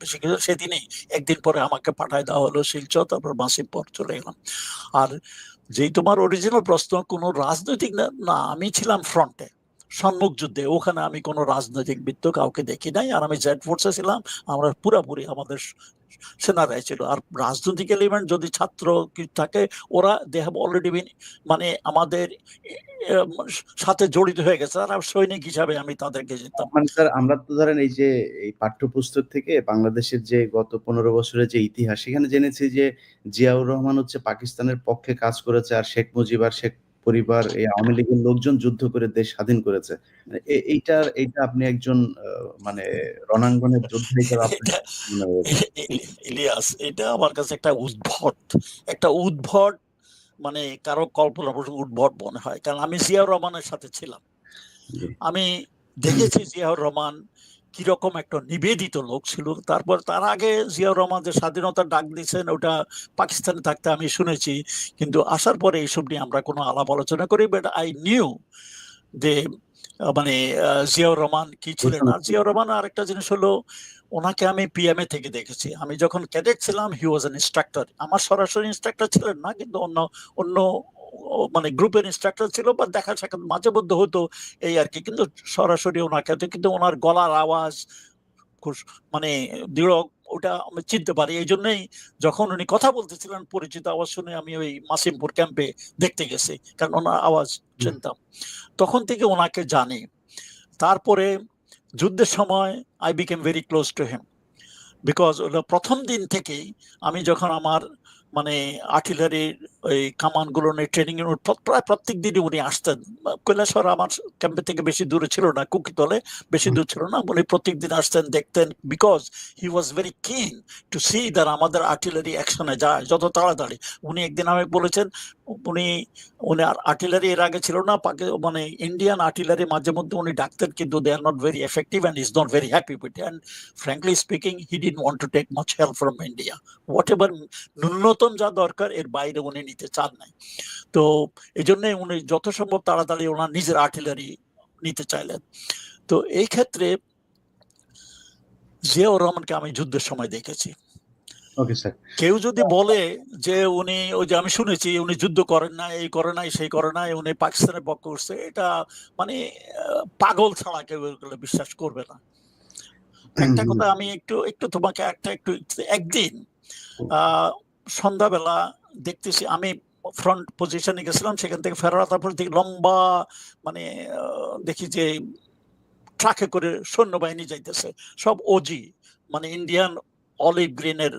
বেশি কিছু, সেদিনই একদিন পরে আমাকে পাঠায় দেওয়া হলো শিলচর, তারপর বাঁশিরপুর চলে গেলাম। আর যেই তোমার অরিজিনাল প্রশ্ন, কোনো রাজনৈতিক না, আমি ছিলাম ফ্রন্টে, সম্মুখ যুদ্ধে, ওখানে আমি কোনো রাজনৈতিক বৃত্ত কাউকে দেখি নাই। আর আমি জেড ফোর্সে ছিলাম, আমরা পুরাপুরি আমাদের সেনারাই ছিল। আর রাজনৈতিক এলিমেন্ট যদি ছাত্র থাকে, ওরা দে হ্যাভ অলরেডি বিন, মানে আমাদের সাথে জড়িত হয়ে গেছে, আর সৈনিক হিসাবে আমি তাদেরকে যেতাম। মানে স্যার আমরা তো ধরেন এই যে এই পাঠ্যপুস্তক থেকে বাংলাদেশের যে গত 15 বছরের যে ইতিহাস, সেখানে জেনেছি যে জিয়াউর রহমান হচ্ছে পাকিস্তানের পক্ষে কাজ করেছে, আর শেখ মুজিব আর শেখ পরিবার, এই আওয়ামী লীগের লোকজন যুদ্ধ করে দেশ স্বাধীন করেছে। এইটা আপনি একজন মানে রণাঙ্গনের যোদ্ধা হিসেবে আপনার মনে হয়েছে? ইলিয়াস, এটা আমার কাছে একটা উদ্ভট, মানে কারো কল্পনা উদ্ভট মনে হয়, কারণ আমি জিয়াউর রহমানের সাথে ছিলাম। জি। আমি দেখেছি জিয়াউর রহমান কিরকম একটা নিবেদিত লোক ছিল। তারপর তার আগে জিয়াউর রহমান যে স্বাধীনতার ডাক দিয়েছেন, ওটা পাকিস্তানে থাকতে আমি শুনেছি, কিন্তু আসার পরে এইসব নিয়ে আমরা কোনো আলাপ আলোচনা করি। বাট আই নিউ যে মানে জিয়াউর রহমান কি ছিলেন। আর জিয়াউর রহমান আরেকটা জিনিস হলো, ওনাকে আমি পিএমএ থেকে দেখেছি। আমি যখন ক্যাডেট ছিলাম, হি ওয়াজ এন ইনস্ট্রাক্টর। আমার সরাসরি ইনস্ট্রাক্টর ছিলেন না, কিন্তু অন্য অন্য মানে গ্রুপের ইনস্ট্রাক্টর ছিল, বা দেখা সাক্ষাৎ মাঝে মধ্যে হতো, এই আর কি। কিন্তু সরাসরি ওনাকে, কিন্তু ওনার গলার আওয়াজ, চাক্ষুষ মানে দৃঢ়, ওটা আমি চিনতে পারি। এই জন্যই যখন উনি কথা বলতেছিলেন পরিচিত আওয়াজ শুনে আমি ওই মাসিমপুর ক্যাম্পে দেখতে গেছি, কারণ ওনার আওয়াজ চিনতাম, তখন থেকে ওনাকে জানি। তারপরে যুদ্ধের সময় I became very close to him, because ওটা প্রথম দিন থেকেই আমি যখন আমার মানে আর্টিলারির ওই কামানগুলো নিয়ে ট্রেনিং এর প্রায় প্রত্যেক দিনই উনি আসতেন। কৈলাসহর আমার ক্যাম্পের থেকে বেশি দূরে ছিল না, কুকিতলে বেশি দূর ছিল না, উনি প্রত্যেক দিন আসতেন, দেখতেন, বিকজ হি ওয়াজ ভেরি কিন টু সি দ্যাট আমাদের আর্টিলারি অ্যাকশনে যায় যত তাড়াতাড়ি। উনি একদিন আমাকে বলেছেন, উনি উনি আর আর্টিলারি এর আগে ছিল না, মানে ইন্ডিয়ান আর্টিলারি মাঝে মধ্যে উনি ডাকতেন, কিন্তু they are not very effective and is not very happy with, and frankly speaking, he didn't want to take much help from India. Whatever ন্যূনতম যা দরকার এর বাইরে উনি নিতে চান নাই। তো এই জন্য উনি যত সম্ভব তাড়াতাড়ি ওনার নিজের আর্টিলারি নিতে চাইলেন। তো এই ক্ষেত্রে জিয়াউর রহমানকে আমি যুদ্ধের সময় দেখেছি। Okay sir. কেউ যদি বলে যে উনি, ওই যে আমি শুনেছি উনি যুদ্ধ করেন না, এই করে নাই, সেই করে নাই, উনি পাকিস্তানের পক্ষ করছে, এটা মানে পাগল ছাড়া কেউ এগুলো বিশ্বাস করবে না। একটা কথা আমি একটু তোমাকে একটু একদিন সন্ধ্যাবেলা দেখতেছি আমি ফ্রন্ট পজিশনে গেছিলাম, সেখান থেকে ফেরার তারপর দেখি লম্বা মানে দেখি যে ট্রাকে করে সৈন্যবাহিনী যাইতেছে, সব ওজি, মানে ইন্ডিয়ান অলিভ গ্রিনের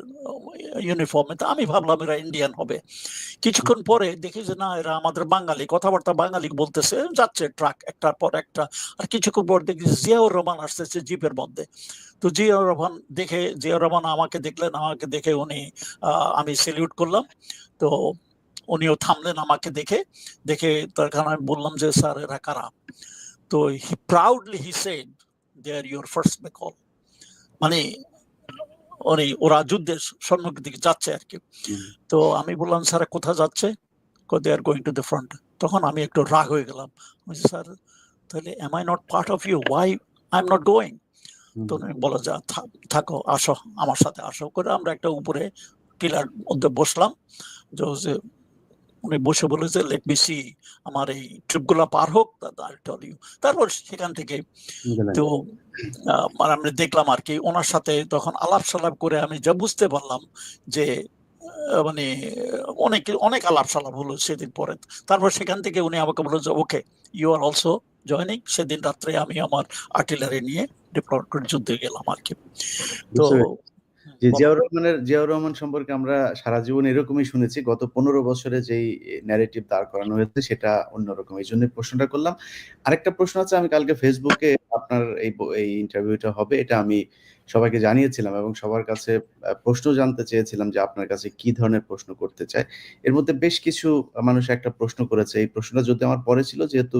ইউনিফর্মে। তো আমি ভাবলাম এরা ইন্ডিয়ান হবে। কিছুক্ষণ পরে দেখি যে না, এরা আমাদের বাঙালি, কথাবার্তা বাঙালি বলতেছে, যাচ্ছে ট্রাক একটার পর একটা। আর কিছুক্ষণ পর দেখি জিয়াউর রহমান আসতেছে জিপের মধ্যে। তো জিয়াউর রহমান আমাকে দেখলেন, আমাকে দেখে উনি আমি সেলিউট করলাম। তো উনিও থামলেন আমাকে দেখে তার কারণ আমি বললাম যে স্যার এরা কারা। তো he proudly he said they are your first Bengal, মানে ওরা যুদ্ধের সম্মুখের দিকে যাচ্ছে আর কি। তো আমি বললাম স্যার কোথায় যাচ্ছে? They are going to the front. তখন আমি একটু রাগ হয়ে গেলাম, স্যার তাহলে am I not part of you, why I am not going? তো উনি বলো যা থাকো, আসো আমার সাথে আসো, করে আমরা একটা উপরে টিলার মধ্যে বসলাম। উনি বসে বলে যে লেট মি সি, আমার এই ট্রিপগুলো পার হোক, তারপর সেখান থেকে তো মানে আমি দেখলাম আর কি ওনার সাথে তখন আলাপ সালাপ করে আমি যা বুঝতে পারলাম যে মানে অনেক আলাপ সালাপ হলো সেদিন পরে। তারপর সেখান থেকে উনি আমাকে বললো যে ওকে, ইউ আর অলসো জয়নিং। সেদিন রাত্রে আমি আমার আর্টিলারি নিয়ে ডিপ্লয়েড করে যুদ্ধে গেলাম আর কি। তো যে জিয়াউর রহমান সম্পর্কে আমরা সারা জীবন এরকমই শুনেছি। গত 15 বছরে যেই ন্যারেটিভ দাঁড় করানো হয়েছে সেটা অন্যরকম। এইজন্যই প্রশ্নটা করলাম। আরেকটা প্রশ্ন আছে, আমি কালকে ফেসবুকে আপনার এই ইন্টারভিউটা হবে এটা আমি সবাইকে জানিয়েছিলাম এবং সবার কাছে প্রশ্ন জানতে চেয়েছিলাম যে আপনার কাছে কি ধরনের প্রশ্ন করতে চায়। এর মধ্যে বেশ কিছু মানুষ একটা প্রশ্ন করেছে। এই প্রশ্নটা যদি আমার পরে ছিল, যেহেতু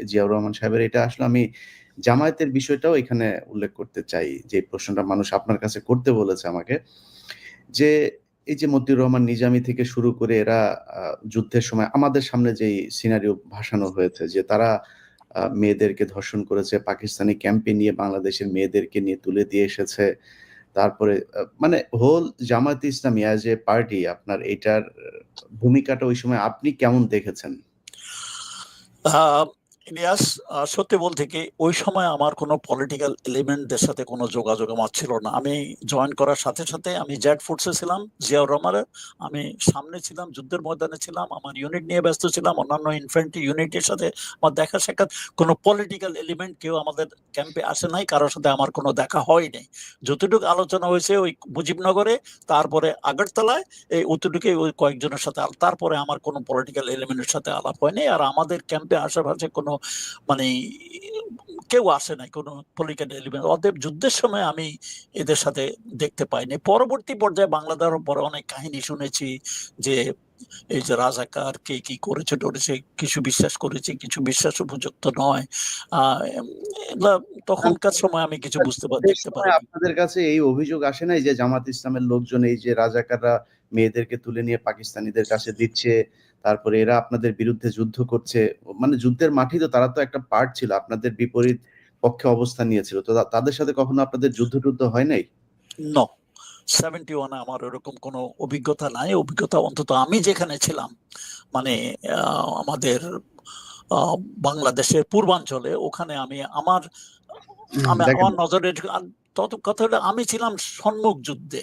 জিয়াউর রহমান সাহেবের এটা আসলে আমি জামায়াতের বিষয়টাও এখানে উল্লেখ করতে চাই, যে প্রশ্নটা মানুষ আপনার কাছে করতে বলেছে আমাকে, যে এই যে মতিউর রহমান নিজামী থেকে শুরু করে এরা যুদ্ধের সময় আমাদের সামনে যেই সিনারিও ভাসানো হয়েছে যে তারা মেয়েদেরকে ধর্ষণ করেছে, পাকিস্তানি ক্যাম্পে নিয়ে বাংলাদেশের মেয়েদেরকে নিয়ে তুলে দিয়ে এসেছে। তারপরে মানে whole Jamaat-e Islami as a party, আপনার এটার ভূমিকাটা ওই সময় আপনি কেমন দেখেছেন? ইলিয়াস, সত্যি বলতে কি ওই সময় আমার কোনো পলিটিক্যাল এলিমেন্টদের সাথে কোনো যোগাযোগ আমার ছিল না। আমি জয়েন করার সাথে সাথে আমি জেড ফোর্সে ছিলাম জিয়াউর রহমানের, আমি সামনে ছিলাম, যুদ্ধের ময়দানে ছিলাম, আমার ইউনিট নিয়ে ব্যস্ত ছিলাম, অন্যান্য ইনফ্যান্ট্রি ইউনিটের সাথে আমার দেখা সাক্ষাৎ। কোনো পলিটিক্যাল এলিমেন্ট কেউ আমাদের ক্যাম্পে আসে নাই, কারোর সাথে আমার কোনো দেখা হয়নি। যতটুকু আলোচনা হয়েছে ওই মুজিবনগরে, তারপরে আগরতলায়, এই অতটুকুই ওই কয়েকজনের সাথে, তারপরে আমার কোনো পলিটিক্যাল এলিমেন্টের সাথে আলাপ হয়নি। আর আমাদের ক্যাম্পে আশেপাশে কোনো মানে কেউ আসে নাই, কোনো পলিটিক্যাল এলিমেন্ট। অতএব যুদ্ধের সময় আমি এদের সাথে দেখতে পাইনি। পরবর্তী পর্যায়ে বাংলাদেশের পরে অনেক কাহিনী শুনেছি যে এই যে রাজাকার কে কি করেছে টরেছে, কিছু বিশ্বাস করেছে, কিছু বিশ্বাস উপযুক্ত নয়। এগুলা তখনকার সময় আমি কিছু দেখতে পারি। আপনাদের কাছে এই অভিযোগ আসে নাই যে জামাত ইসলামের লোকজন এই যে রাজাকাররা মেয়েদেরকে তুলে নিয়ে পাকিস্তানিদের কাছে দিচ্ছে, তারপরে এরা আপনাদের বিরুদ্ধে যুদ্ধ করছে, মানে যুদ্ধের মাঠেই তো তারা তো একটা পার্ট ছিল, আপনাদের বিপরীত পক্ষে অবস্থান নিয়েছিল, তো তাদের সাথে কখনো আপনাদের যুদ্ধ হয় নাই? নো, 71 আমার এরকম কোনো অভিজ্ঞতা নাই। অভিজ্ঞতা অন্তত আমি যেখানে ছিলাম, মানে আমাদের বাংলাদেশের পূর্বাঞ্চলে, ওখানে আমার নজরে তত কথা হলো আমি ছিলাম সম্মুখ যুদ্ধে।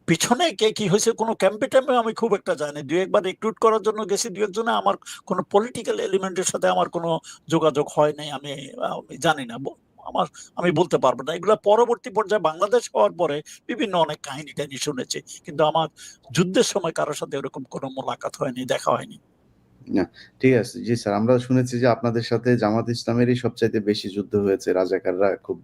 পিছনে কে কি হয়েছে কোনো ক্যাম্পে ট্যাম্পে আমি খুব একটা জানি। ২-১ বার রিক্রুট করার জন্য গেছি ২-১ জনে আমার কোনো পলিটিক্যাল এলিমেন্টের সাথে আমার কোনো যোগাযোগ হয় নাই। আমি জানি না। আমার আমি বলতে পারব না। এগুলা পরবর্তী পর্যায়ে বাংলাদেশ হওয়ার পরে বিভিন্ন অনেক কাহিনী-টাহিনী শুনেছি। কিন্তু আমার যুদ্ধের সময় কারো সাথে এরকম কোনো মোলাকাত হয়নি, দেখা হয়নি। না, ঠিক আছে। জি স্যার, আমরা শুনেছি যে আপনাদের সাথে জামাত ইসলামেরই সবচাইতে বেশি যুদ্ধ হয়েছে। রাজাকাররা খুব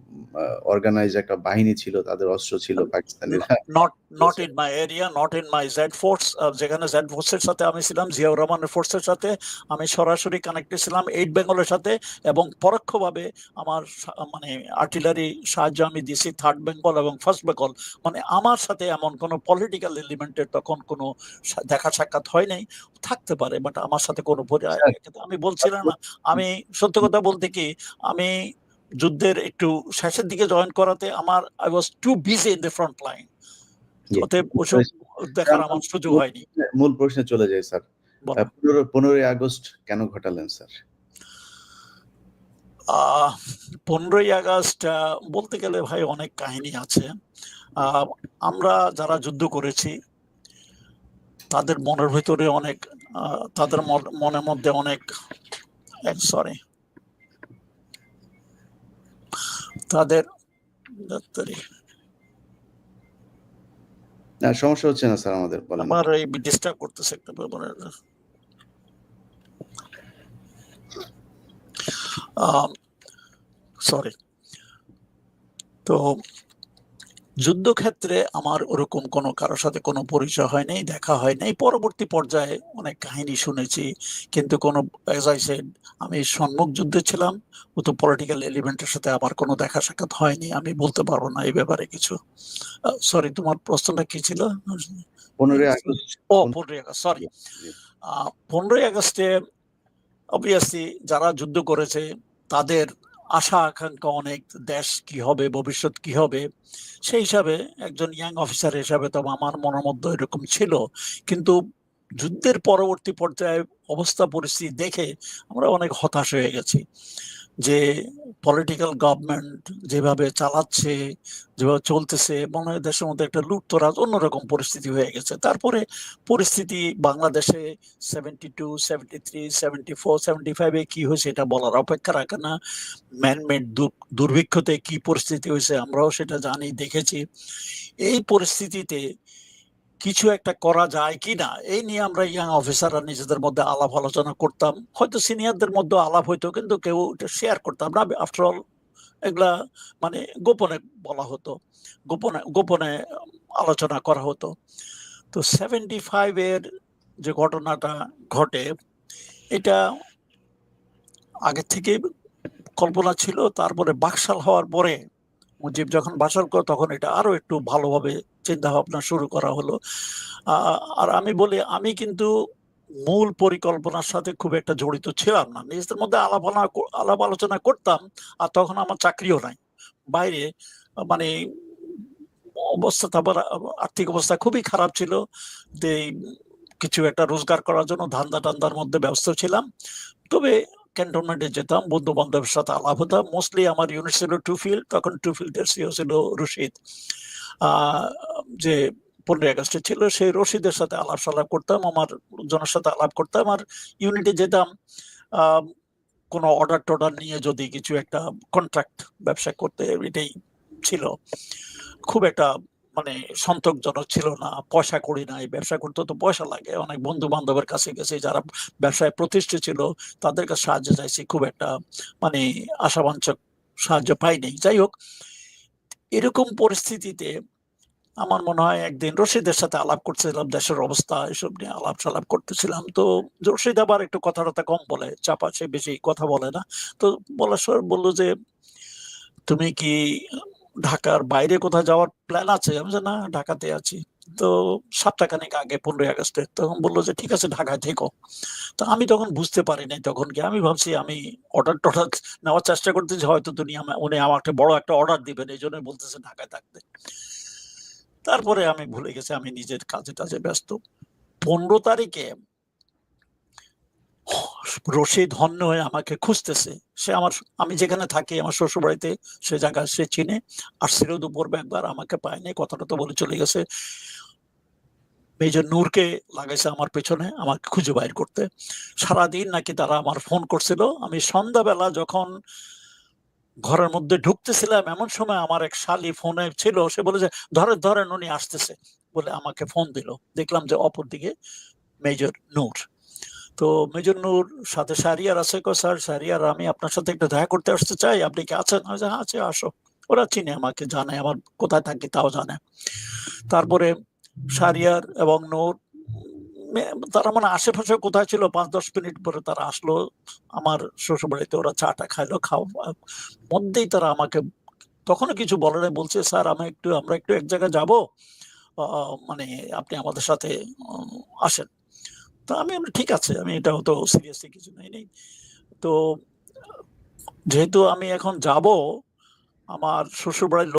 অর্গানাইজ একটা বাহিনী ছিল, তাদের অস্ত্র ছিল পাকিস্তানিরা। Not not in my area, not in my Z force. যেখানে জেড ফোর্সের সাথে আমি ছিলাম, জিয়াউর রহমানের ফোর্সের সাথে আমি সরাসরি কানেক্টেড ছিলাম 8 বেঙ্গলের সাথে, এবং পরোক্ষভাবে আমার মানে আর্টিলারি সাহায্য আমি দিছি 3rd বেঙ্গল এবং 1st বেঙ্গল। মানে আমার সাথে এমন কোনো পলিটিক্যাল এলিমেন্টের তখন কোনো দেখা সাক্ষাৎ হয় নাই। থাকতে পারে, বাট আমার সাথে কোনো আমি বলছিলাম না। আমি সত্য কথা বলতে কি, আমি যুদ্ধের একটু শেষের দিকে জয়েন করাতে I was too busy in the front line. জি। অতএব ওসব দেখার আমার সুযোগ হয়নি। মূল প্রশ্নে চলে যাই স্যার। 15ই আগস্ট কেন ঘটালেন স্যার? 15ই আগস্ট বলতে গেলে ভাই অনেক কাহিনী আছে। আমরা যারা যুদ্ধ করেছি তাদের মনের ভিতরে অনেক তাদের মনের মধ্যে অনেক সরি তাদের না, সমস্যা হচ্ছে না স্যার, আমাদের বলেন। আমার এই ডিস্টার্ব করতেছে একটা ব্যাপারে। সরি। তো যুদ্ধক্ষেত্রে আমার ওরকম কোনো কারোর সাথে কোনো পরিচয় হয় নাই, দেখা হয় নাই। পরবর্তী পর্যায়ে অনেক কাহিনী শুনেছি। কিন্তু কোনো অ্যাজ আই সেড, আমি সম্মুখ যুদ্ধে ছিলাম। তো পলিটিক্যাল এলিমেন্টের সাথে আমার কোনো দেখা সাক্ষাৎ হয়নি। আমি বলতে পারবো না এই ব্যাপারে কিছু। সরি, তোমার প্রশ্নটা কি ছিল? 15ই আগস্ট। 15ই আগস্ট, সরি। 15ই আগস্টে অবভিয়াসলি যারা যুদ্ধ করেছে তাদের আশা আকাঙ্ক্ষা অনেক, দেশ কি হবে, ভবিষ্যৎ কি হবে। সেই হিসাবে একজন ইয়াং অফিসার হিসাবে তো আমার মনের মধ্যে এরকম ছিল। কিন্তু যুদ্ধের পরবর্তী পর্যায়ে অবস্থা পরিস্থিতি দেখে আমরা অনেক হতাশ হয়ে গেছি যে পলিটিক্যাল গভর্নমেন্ট যেভাবে চালাচ্ছে, যেভাবে চলতেছে, মনে হয় দেশের মধ্যে একটা লুটতরাজ অন্যরকম পরিস্থিতি হয়ে গেছে। তারপরে পরিস্থিতি বাংলাদেশে 72, 73, 74, 75 এ কি হয়েছে এটা বলার অপেক্ষা রাখে না। ম্যানমেড দুর্ভিক্ষতে কি পরিস্থিতি হয়েছে আমরাও সেটা জানি, দেখেছি। এই পরিস্থিতিতে কিছু একটা করা যায় কিনা এই নিয়ে আমরা ইয়াং অফিসাররা নিজেদের মধ্যে আলাপ আলোচনা করতাম। হয়তো সিনিয়রদের মধ্যে আলাপ হইতো, কিন্তু কেউ এটা শেয়ার করতাম না। আফটার অল এগুলা মানে গোপনে বলা হতো, গোপনে গোপনে আলোচনা করা হতো। তো 75 এর যে ঘটনাটা ঘটে, এটা আগে থেকে কল্পনা ছিল। তারপরে বাকশাল হওয়ার পরে মুজিব যখন বাকশাল করে তখন এটা আরো একটু ভালোভাবে চিন্তা ভাবনা শুরু করা হলো। আর আমি বলি, আমি কিন্তু মূল পরিকল্পনার সাথে খুব একটা জড়িত ছিলাম না। নিজেদের মধ্যে আলাপ আলোচনা করতাম। আর তখন আমার চাকরিও নাই। বাইরে মানে অবস্থা, তারপর আর্থিক অবস্থা খুবই খারাপ ছিল। যে কিছু একটা রোজগার করার জন্য ধান্দা-টান্দার মধ্যে ব্যস্ত ছিলাম। তবে ক্যান্টনমেন্টে যেতাম, বন্ধু-বান্ধবের সাথে আলাপ হতো। মোস্টলি আমার ইউনিট ছিল টুফিল্ড, তখন টুফিল্ডের সিও ছিল রশিদ। যে 15ই আগস্টে ছিল, সেই রশিদের সাথে আলাপ-সালাপ করতাম, আমার জনের সাথে আলাপ করতাম। আর ইউনিটে যেতাম কোনো অর্ডার-টর্ডার নিয়ে, যদি কিছু একটা কন্ট্রাক্ট ব্যবসা করতে, এটাই ছিল। খুব একটা মানে সন্তোষজনক ছিল না। পয়সা কড়ি নাই। ব্যবসা করতে তো পয়সা লাগে। অনেক বন্ধু-বান্ধবের কাছে গেছি যারা ব্যবসায় প্রতিষ্ঠিত ছিল, তাদের কাছে সাহায্য চাইছি। খুব একটা মানে আশাবাঞ্ছক সাহায্য পাইনি। যাই হোক, এরকম পরিস্থিতিতে আমার মনে হয় একদিন রশিদের সাথে আলাপ করছিলাম, দেশের অবস্থা এসব নিয়ে আলাপ-সালাপ করতেছিলাম। তো রশিদ আবার একটু কথা-টথা কম বলে, চাপা, সে বেশি কথা বলে না। তো বলার সময় বলল যে, "তুমি কি ঢাকার বাইরে কোথাও যাওয়ার প্ল্যান আছে?" আমি বলছি, "না, ঢাকাতে আছি।" তো সপ্তাহখানেক আগে 15ই আগস্টে তখন বলল যে, "ঠিক আছে, ঢাকায় থেকো।" তো আমি তখন বুঝতে পারি নাই তখন কি। আমি ভাবছি আমি অর্ডার-টর্ডার নেওয়ার চেষ্টা করতেছি, হয়তো উনি আমাকে বড় একটা অর্ডার দিবেন। এইজন্যই বলতেছে ঢাকায় থাকতে। তারপরে আমি ভুলে গেছি, আমি নিজের কাজে-টাজে ব্যস্ত। 15 তারিখে রশিদ হন্য হয়ে আমাকে খুঁজতেছে। সে আমি যেখানে থাকি আমার শ্বশুরবাড়িতে, সে জায়গা সে চিনে। আসছিল দুপুরবে একবার, আমাকে পায়নি, কথাটা তো বলে চলে গেছে। মেজর নূরকে লাগাইছে আমার পেছনে আমাকে খুঁজে বাইর করতে। সারাদিন নাকি তারা আমার ফোন করছিল। আমি সন্ধ্যাবেলা যখন ঘরের মধ্যে ঢুকতেছিলাম, এমন সময় আমার এক শালী ফোনে ছিল। সে বলে যে, "ধরেন, ধরেন, উনি আসতেছে।" বলে আমাকে ফোন দিল। দেখলাম যে অপরদিকে মেজর নূর। তো মেজর নূর সাথে শাহরিয়ার আছে। কয়, "স্যার, শাহরিয়ার, আমি আপনার সাথে একটু দেখা করতে আসতে চাই। আপনি কি আছেন?" আমি বলছি, "হ্যাঁ, আছি, আসো।" ওরা চিনে আমাকে, জানে আমার কোথায় থাকি তাও জানে। তারপরে শাহরিয়ার এবং নূর তারা মানে আশেপাশে কোথায় ছিল, ৫-১০ মিনিট পরে তারা আসলো আমার শ্বশুরবাড়িতে। ওরা চা-টা খাইলো। মধ্যেই তারা আমাকে তখনও কিছু বলে নাই। বলছে, "স্যার, আমরা একটু এক জায়গায় যাবো। মানে আপনি আমাদের সাথে আসেন।" তো আমি বললাম, "ঠিক আছে।" আমি এটাও তো সিরিয়াসলি কিছু নেই। তো যেহেতু আমি এখন যাবো, আমার শ্বশুরবাড়ির